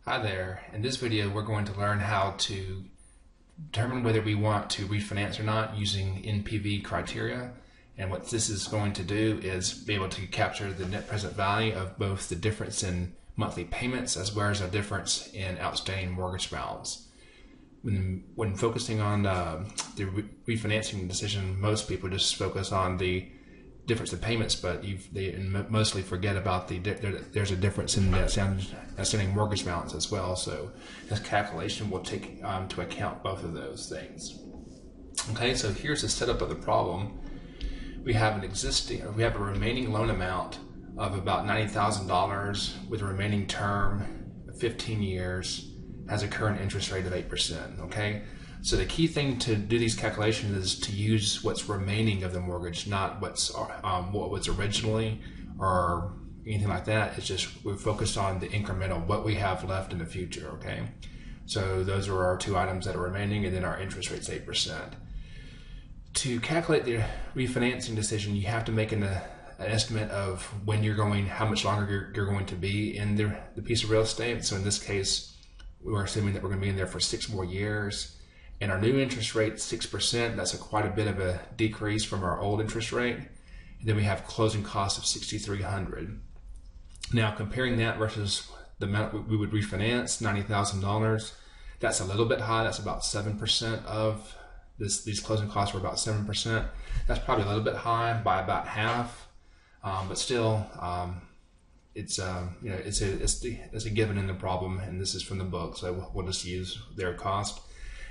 Hi there. In this video, we're going to learn how to determine whether we want to refinance or not using NPV criteria. And what this is going to do is be able to capture the net present value of both the difference in monthly payments as well as a difference in outstanding mortgage balance. When focusing on the refinancing decision, most people just focus on the difference in payments, but they mostly forget about there's a difference in the outstanding mortgage balance as well. So this calculation will take into account both of those things. Okay, so here's the setup of the problem. We have a remaining loan amount of about $90,000 with a remaining term of 15 years, has a current interest rate of 8%. Okay. So the key thing to do these calculations is to use what's remaining of the mortgage, not what was originally or anything like that. It's just we're focused on the incremental, what we have left in the future. Okay, so those are our two items that are remaining, and then our interest rate's 8%. To calculate the refinancing decision, you have to make an estimate of when how much longer you're going to be in the piece of real estate. So in this case, we're assuming that we're going to be in there for 6 more years. And our new interest rate, 6%, that's quite a bit of a decrease from our old interest rate. And then we have closing costs of $6,300. Now, comparing that versus the amount we would refinance, $90,000, that's a little bit high. That's about 7% of these closing costs were about 7%. That's probably a little bit high by about half, but still, it's a given in the problem, and this is from the book, so we'll just use their cost.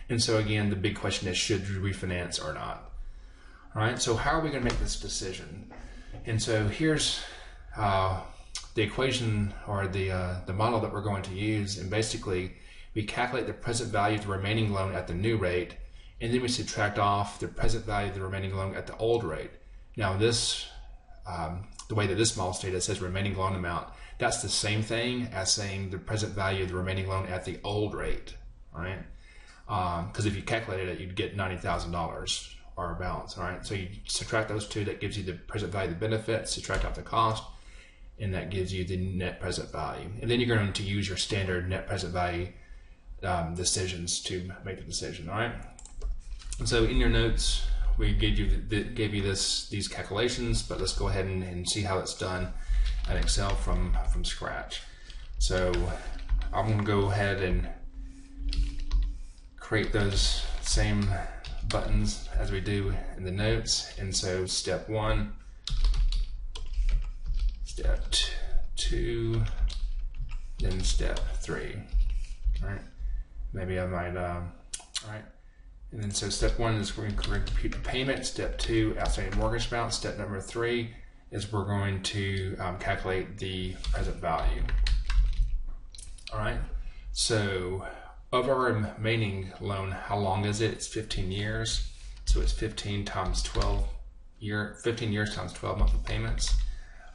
And so again, the big question is, should you refinance or not? All right, so how are we going to make this decision? And so here's the equation or the model that we're going to use. And basically, we calculate the present value of the remaining loan at the new rate, and then we subtract off the present value of the remaining loan at the old rate. Now this, the way that this model stated, it says remaining loan amount. That's the same thing as saying the present value of the remaining loan at the old rate, all right? Because if you calculated it, you'd get $90,000 our balance. All right, so you subtract those two, that gives you the present value of the benefit, subtract out the cost, and that gives you the net present value. And then you're going to use your standard net present value decisions to make the decision. All right. And so in your notes, we gave you these calculations, but let's go ahead and see how it's done in Excel from scratch. So I'm going to go ahead and create those same buttons as we do in the notes. And so step 1, step 2, then step 3. All right, maybe I might all right, and then so step 1 is we're going to compute the payment. Step 2, outstanding mortgage balance. Step number 3 is we're going to calculate the present value. All right, so of our remaining loan, how long is it? It's 15 years. So it's 15 times 12 15 years times 12 monthly payments.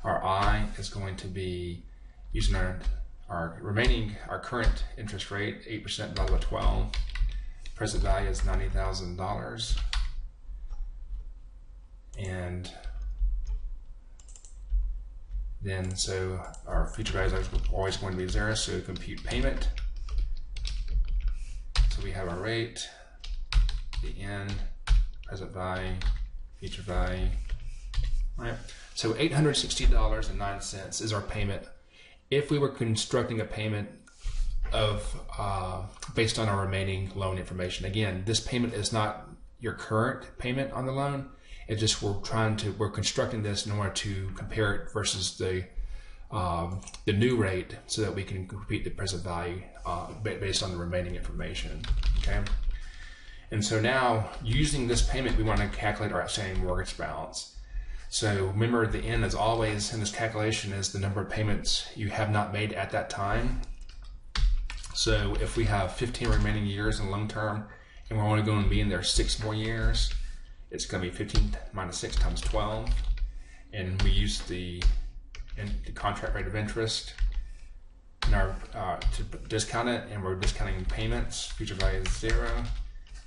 Our I is going to be using our current interest rate, 8% divided by 12. Present value is $90,000. And then so our future value is always going to be 0, so compute payment. So we have our rate, the end, present value, future value. All right. So $860.09 is our payment. If we were constructing a payment of based on our remaining loan information, again, this payment is not your current payment on the loan. It's just we're constructing this in order to compare it versus the new rate, so that we can compute the present value based on the remaining information. Okay, and so now using this payment, we want to calculate our outstanding mortgage balance. So remember, the N, as always in this calculation, is the number of payments you have not made at that time. So if we have 15 remaining years in loan term and we're only going to be in there 6 more years, it's going to be 15 minus 6 times 12, and we use the contract rate of interest in our to discount it, and we're discounting payments. Future value is 0.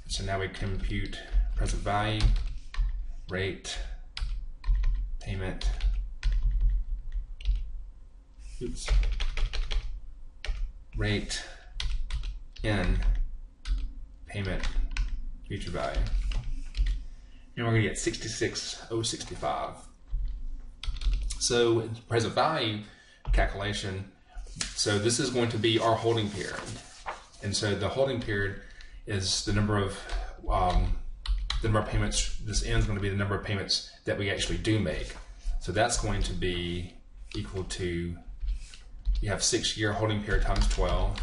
So now we compute present value, rate, payment, rate in payment future value. And we're going to get 66,065. So in present value calculation, so this is going to be our holding period. And so the holding period is the number of payments. This n is going to be the number of payments that we actually do make. So that's going to be equal to, you have 6-year holding period times 12.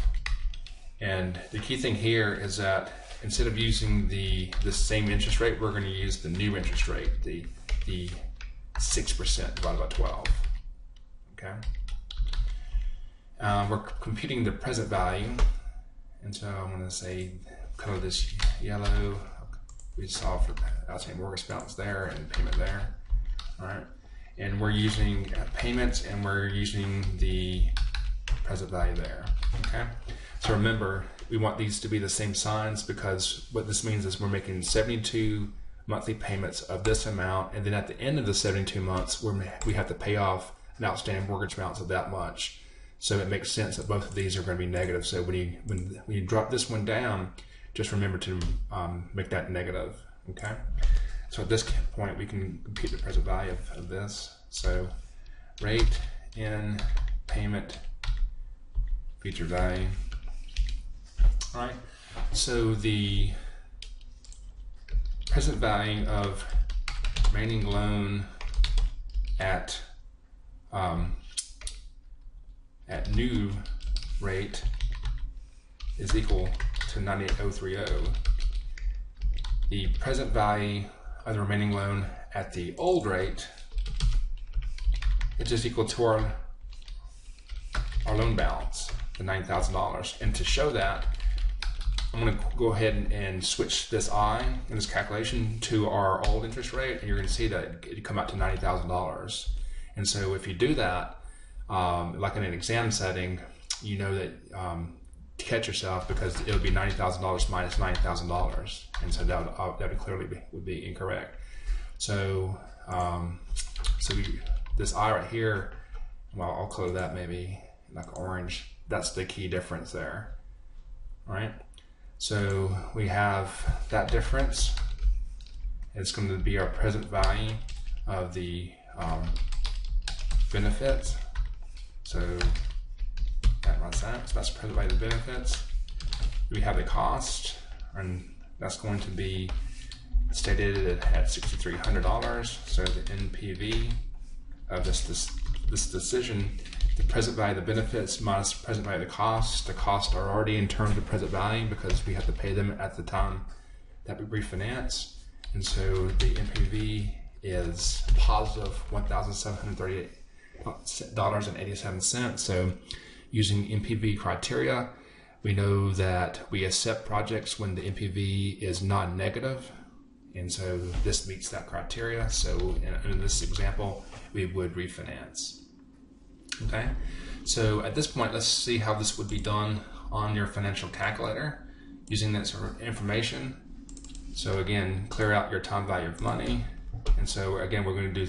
And the key thing here is that instead of using the same interest rate, we're going to use the new interest rate, the 6% divided by 12. Okay. We're computing the present value, and so I'm going to say color this yellow. We solve for outstanding mortgage balance there and payment there. All right, and we're using payments, and we're using the present value there. Okay. So remember, we want these to be the same signs, because what this means is we're making 72 monthly payments of this amount, and then at the end of the 72 months, we have to pay off an outstanding mortgage balance of that much. So it makes sense that both of these are going to be negative. So when you drop this one down, just remember to make that negative. Okay. So at this point, we can compute the present value of this. So rate in payment future value. All right, so the present value of remaining loan at new rate is equal to 98,030. The present value of the remaining loan at the old rate is just equal to our loan balance, the $9,000. And to show that, I'm going to go ahead and switch this I in this calculation to our old interest rate, and you're going to see that it come out to $90,000. And so if you do that, like in an exam setting, you know that to catch yourself, because it would be $90,000 minus $90,000, and so that would clearly would be incorrect. So this I right here, well, I'll color that maybe like orange. That's the key difference there. All right. So we have that difference. It's going to be our present value of the benefits. So that runs that. So that's the present value of the benefits. We have the cost, and that's going to be stated at $6,300. So the NPV of this decision, the present value of the benefits minus the present value of the costs. The costs are already in terms of present value because we have to pay them at the time that we refinance. And so the NPV is positive $1,738.87. So using NPV criteria, we know that we accept projects when the NPV is non-negative. And so this meets that criteria. So in this example, we would refinance. Okay, so at this point, let's see how this would be done on your financial calculator using that sort of information. So again, clear out your time value of money. And so again, we're going to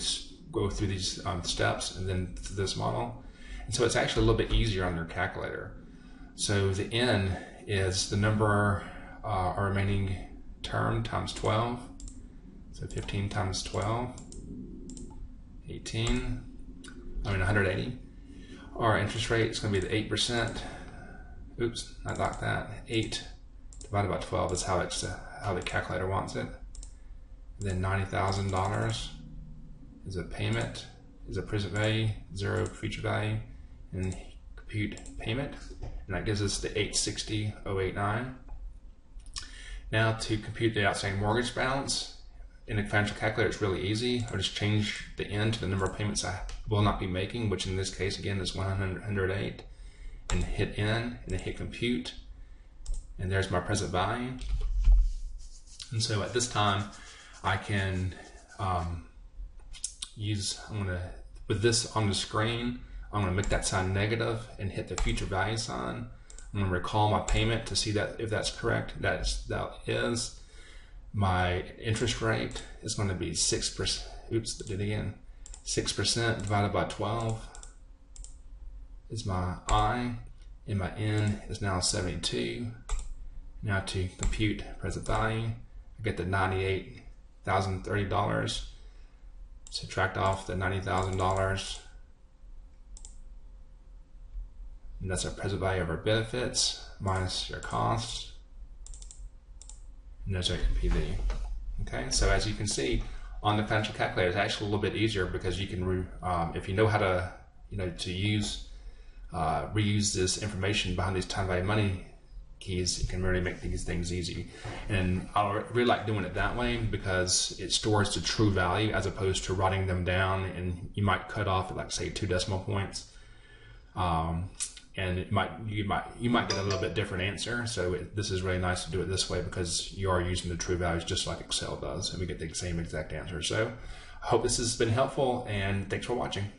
go through these steps and then to this model. And so it's actually a little bit easier on your calculator. So the N is the number, our remaining term times 12. So 15 times 12, 180. Our interest rate is going to be the 8%. Oops, not like that. 8 divided by 12 is how the calculator wants it. And then $90,000 is a payment, is a present value, 0 future value, and compute payment. And that gives us the $860,089. Now to compute the outstanding mortgage balance, in a financial calculator, it's really easy. I'll just change the N to the number of payments I will not be making, which in this case, again, is 108, and hit N, and then hit compute. And there's my present value. And so at this time, I can with this on the screen, I'm going to make that sign negative and hit the future value sign. I'm going to recall my payment to see that if that's correct. That is. My interest rate is going to be 6%. Oops, did it again. 6% divided by 12 is my I. and my N is now 72. Now to compute present value, I get the $98,030. Subtract off the $90,000. And that's our present value of our benefits minus your costs. And there's our NPV. Okay, so as you can see on the financial calculator, it's actually a little bit easier because you can, if you know how to, to use, reuse this information behind these time value money keys, you can really make these things easy. And I really like doing it that way because it stores the true value as opposed to writing them down, and you might cut off at, like, say 2 decimal points. And you might get a little bit different answer. So this is really nice to do it this way because you are using the true values just like Excel does, and we get the same exact answer. So I hope this has been helpful, and thanks for watching.